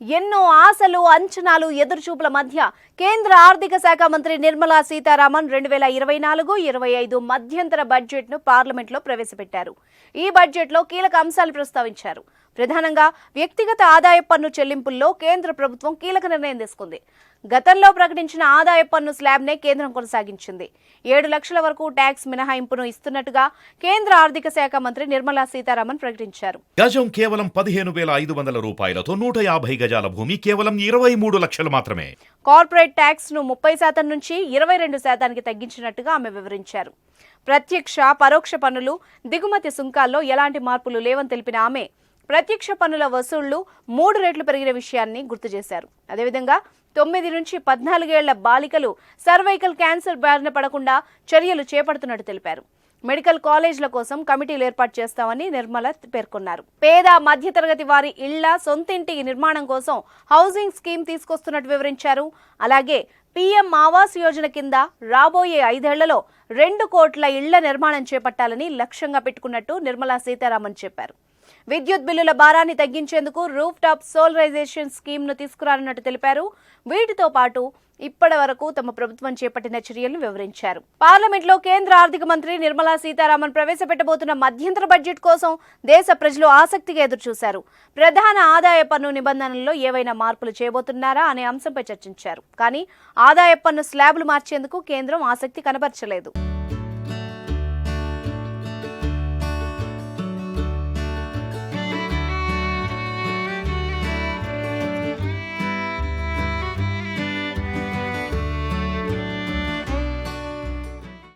ఎన్నో ఆశలు అంచనాలు ఎదురుచూపుల మధ్య కేంద్ర ఆర్థిక శాఖ మంత్రి నిర్మలా సీతారామన్ 2024-25 మధ్యంతర బడ్జెట్ను పార్లమెంట్లో ప్రవేశపెట్టారు. ఈ బడ్జెట్లో కీలక అంశాలు ప్రస్తావించారు. ప్రధానంగా వ్యక్తిగత ఆదాయ పన్ను చెల్లింపుల్లో కేంద్ర ప్రభుత్వం కీలక నిర్ణయం తీసుకుంది. గతంలో ప్రకటించిన ఆదాయ పన్ను స్లాబ్నే కేంద్రం కొనసాగించింది. 7 లక్షల వరకు ట్యాక్స్ మినహాయింపును ఇస్తున్నట్టుగా కేంద్ర ఆర్థిక శాఖ మంత్రి నిర్మలా సీతారామన్ ప్రకటించారు. గజం కేవలం 15,500 రూపాయలతో 150 గజాల భూమి కేవలం 23 లక్షలు మాత్రమే. కార్పొరేట్ ట్యాక్స్ ను 30% నుంచి 22% తగ్గించినట్టుగా ఆమె వివరించారు. ప్రత్యక్ష పరోక్ష పన్నులు, దిగుమతి సుంకాల్లో ఎలాంటి మార్పులు లేవని తెలిపిన ఆమె ప్రత్యక్ష పన్నుల వసూళ్లు 3 రెట్లు పెరిగిన విషయాన్ని గుర్తు చేశారు. అదేవిధంగా 9 నుంచి 14 ఏళ్ల బాలికలు సర్వైకల్ క్యాన్సర్ బారిన పడకుండా చర్యలు చేపడుతున్నట్టు తెలిపారు. మెడికల్ కాలేజీల కోసం కమిటీలు ఏర్పాటు చేస్తామని నిర్మల పేర్కొన్నారు. పేద మధ్యతరగతి వారి ఇళ్ల సొంతింటి నిర్మాణం కోసం హౌసింగ్ స్కీమ్ తీసుకొస్తున్నట్టు వివరించారు. అలాగే పీఎం ఆవాస్ యోజన కింద రాబోయే 5 ఏళ్లలో 2 కోట్ల ఇళ్ల నిర్మాణం చేపట్టాలని లక్ష్యంగా పెట్టుకున్నట్టు నిర్మలా సీతారామన్ చెప్పారు. విద్యుత్ బిల్లుల భారాన్ని తగ్గించేందుకు రూఫ్ టాప్ సోలరైజేషన్ స్కీమ్ ను తీసుకురానున్నట్టు తెలిపారు. వీటితో పాటు ఇప్పటి వరకు తమ ప్రభుత్వం చేపట్టిన చర్యలను వివరించారు. పార్లమెంట్లో కేంద్ర ఆర్థిక మంత్రి నిర్మలా సీతారామన్ ప్రవేశపెట్టబోతున్న మధ్యంతర బడ్జెట్ కోసం దేశ ప్రజలు ఆసక్తిగా ఎదురుచూశారు. ప్రధాన ఆదాయ పన్ను నిబంధనల్లో ఏవైనా మార్పులు చేయబోతున్నారా అనే అంశంపై చర్చించారు. కానీ ఆదాయ పన్ను స్లాబ్లు మార్చేందుకు కేంద్రం ఆసక్తి కనబరచలేదు.